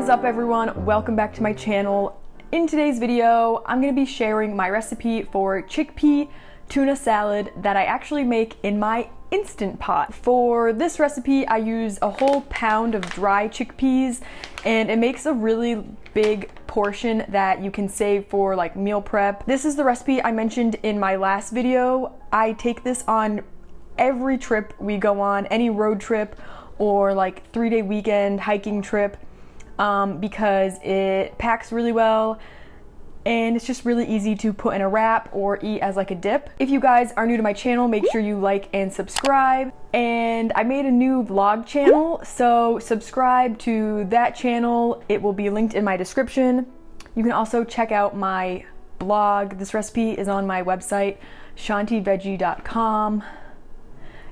is up, everyone? Welcome back to my channel. In today's video, I'm going to be sharing my recipe for chickpea tuna salad that I actually make in my Instant Pot. For this recipe, I use a whole pound of dry chickpeas, and it makes a really big portion that you can save for like meal prep. This is the recipe I mentioned in my last video. I take this on every trip we go on, any road trip or like 3-day weekend hiking trip, because it packs really well and it's just really easy to put in a wrap or eat as like a dip. If you guys are new to my channel, make sure you like and subscribe. And I made a new vlog channel, so subscribe to that channel. It will be linked in my description. You can also check out my blog. This recipe is on my website, shantiveggie.com.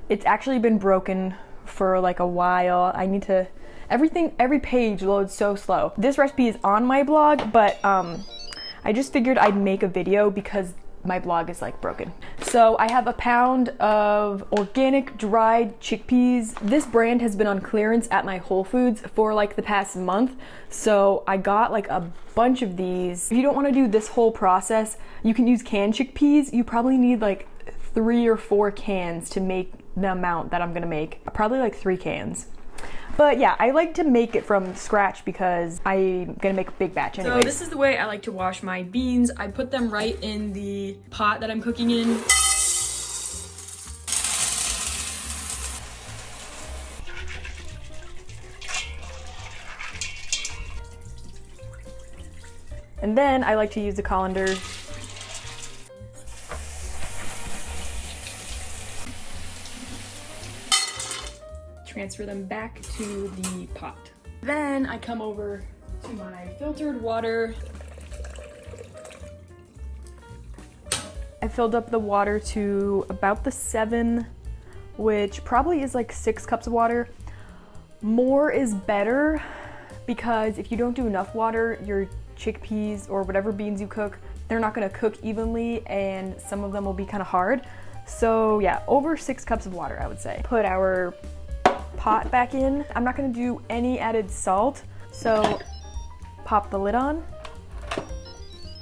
It's actually been broken for like a while. I need to, every page loads so slow. This recipe is on my blog, but I just figured I'd make a video because my blog is like broken. So I have a pound of organic dried chickpeas. This brand has been on clearance at my Whole Foods for like the past month. So I got like a bunch of these. If you don't want to do this whole process, you can use canned chickpeas. You probably need like 3 or 4 cans to make the amount that I'm gonna make. Probably like 3 cans. But yeah, I like to make it from scratch because I'm gonna make a big batch anyway. So this is the way I like to wash my beans. I put them right in the pot that I'm cooking in. And then I like to use the colander. Transfer them back to the pot. Then I come over to my filtered water. I filled up the water to about the 7, which probably is like 6 cups of water. More is better because if you don't do enough water, your chickpeas or whatever beans you cook, they're not gonna cook evenly and some of them will be kind of hard. So yeah, over 6 cups of water, I would say. Put our pot back in. I'm not going to do any added salt, so pop the lid on.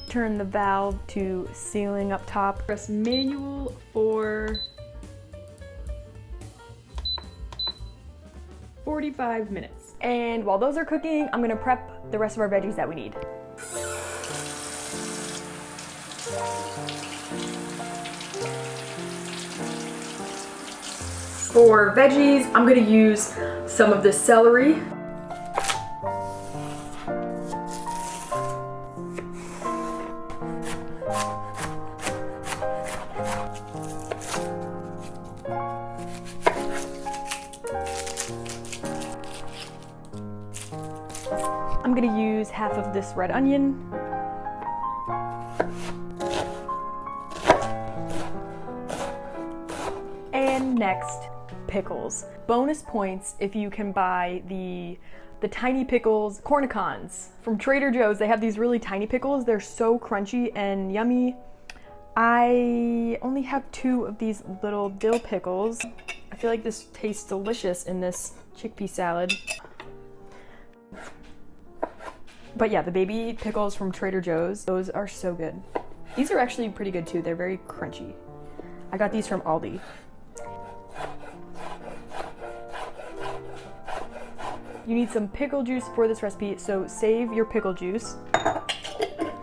Turn the valve to sealing up top. Press manual for 45 minutes. And while those are cooking, I'm going to prep the rest of our veggies that we need. For veggies, I'm gonna use some of this celery. I'm gonna use half of this red onion. And next, pickles. Bonus points if you can buy the tiny pickles, cornicons from Trader Joe's. They have these really tiny pickles. They're so crunchy and yummy. I only have 2 of these little dill pickles. I feel like this tastes delicious in this chickpea salad. But yeah, the baby pickles from Trader Joe's, those are so good. These are actually pretty good too. They're very crunchy. I got these from Aldi. You need some pickle juice for this recipe, so save your pickle juice.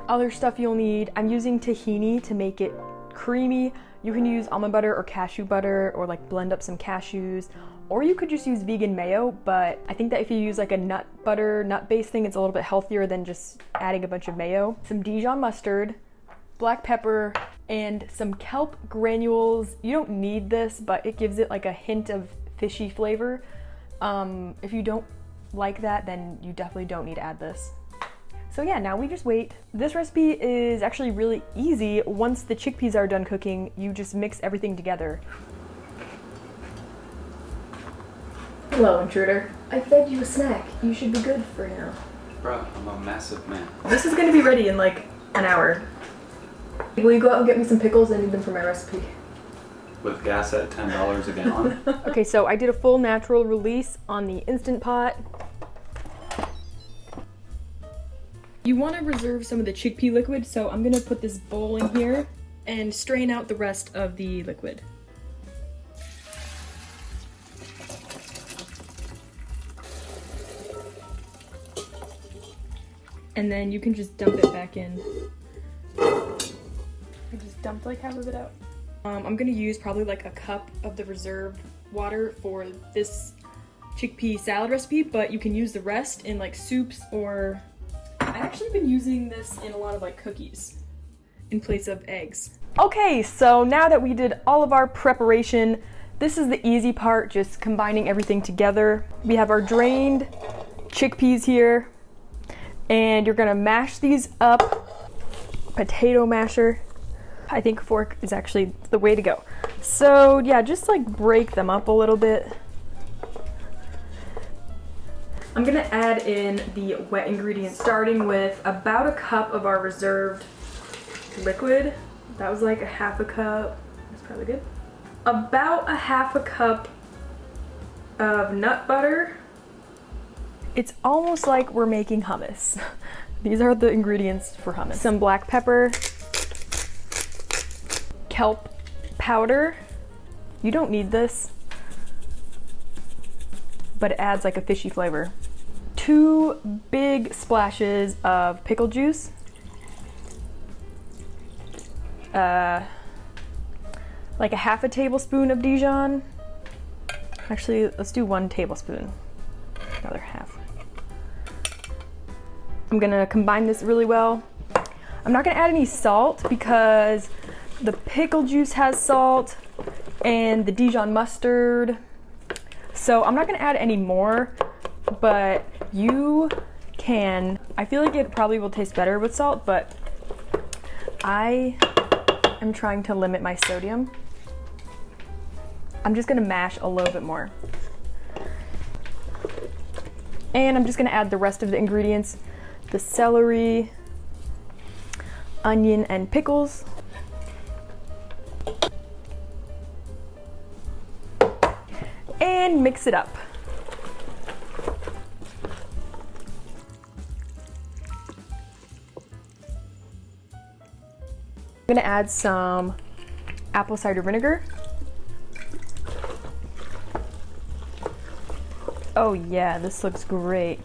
Other stuff you'll need, I'm using tahini to make it creamy. You can use almond butter or cashew butter or like blend up some cashews, or you could just use vegan mayo, but I think that if you use like a nut butter, nut-based thing, it's a little bit healthier than just adding a bunch of mayo. Some Dijon mustard, black pepper, and some kelp granules. You don't need this, but it gives it like a hint of fishy flavor. If you don't like that, then you definitely don't need to add this. So yeah, now we just wait. This recipe is actually really easy. Once the chickpeas are done cooking, you just mix everything together. Hello, intruder. I fed you a snack. You should be good for now. Bro, I'm a massive man. This is gonna be ready in like an hour. Will you go out and get me some pickles? I need them for my recipe. with gas at $10 a gallon. Okay, so I did a full natural release on the Instant Pot. You want to reserve some of the chickpea liquid, so I'm gonna put this bowl in here and strain out the rest of the liquid. And then you can just dump it back in. I just dumped like half of it out. I'm gonna use probably like a cup of the reserved water for this chickpea salad recipe, but you can use the rest in like soups, or I've actually been using this in a lot of like cookies in place of eggs. Okay, so now that we did all of our preparation, this is the easy part, just combining everything together. We have our drained chickpeas here, and you're gonna mash these up. Potato masher. I think fork is actually the way to go. So yeah, just like break them up a little bit. I'm gonna add in the wet ingredients, starting with about a cup of our reserved liquid. That was like a half a cup. That's probably good. About a half a cup of nut butter. It's almost like we're making hummus. These are the ingredients for hummus. Some black pepper, kelp powder. You don't need this, but it adds like a fishy flavor. 2 big splashes of pickle juice. Like a half a tablespoon of Dijon. Actually, let's do 1 tablespoon. Another half. I'm gonna combine this really well. I'm not gonna add any salt because the pickle juice has salt and the Dijon mustard. So I'm not gonna add any more, but you can. I feel like it probably will taste better with salt, but I am trying to limit my sodium. I'm just gonna mash a little bit more. And I'm just gonna add the rest of the ingredients, the celery, onion, and pickles. And mix it up. I'm gonna add some apple cider vinegar. Oh yeah, this looks great.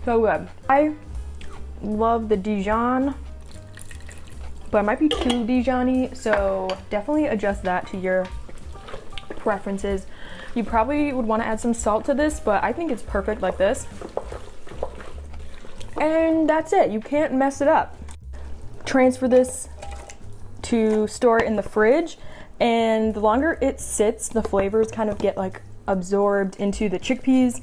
So good. I love the Dijon, but it might be too Dijon-y, so definitely adjust that to your preferences. You probably would want to add some salt to this, but I think it's perfect like this. And that's it. You can't mess it up. Transfer this to store it in the fridge, and the longer it sits, the flavors kind of get like absorbed into the chickpeas.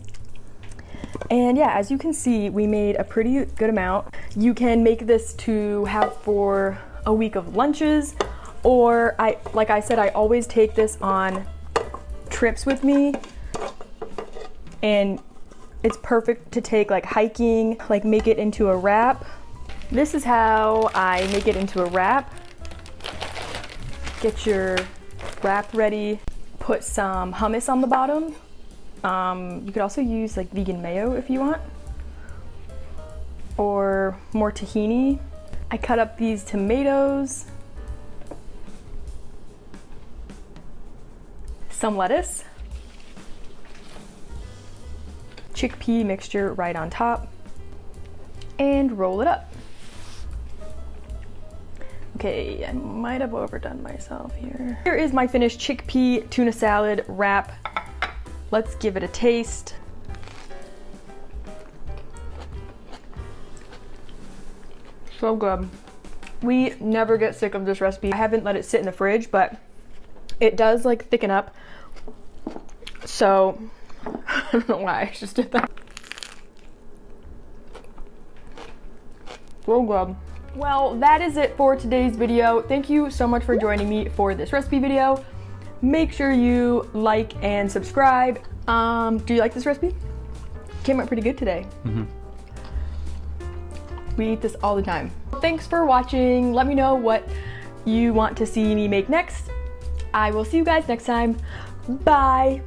And yeah, as you can see, we made a pretty good amount. You can make this to have for a week of lunches, or like I said, I always take this on trips with me, and it's perfect to take like hiking, like make it into a wrap. This is how I make it into a wrap. Get your wrap ready, put some hummus on the bottom. You could also use like vegan mayo if you want, or more tahini. I cut up these tomatoes, some lettuce, chickpea mixture right on top, and roll it up. Okay, I might have overdone myself here. Here is my finished chickpea tuna salad wrap. Let's give it a taste. So good. We never get sick of this recipe. I haven't let it sit in the fridge, but it does like thicken up. So, I don't know why I just did that. So good. Well, that is it for today's video. Thank you so much for joining me for this recipe video. Make sure you like and subscribe. Do you like this recipe? Came out pretty good today. We eat this all the time. Thanks for watching. Let me know what you want to see me make next. I will see you guys next time. Bye!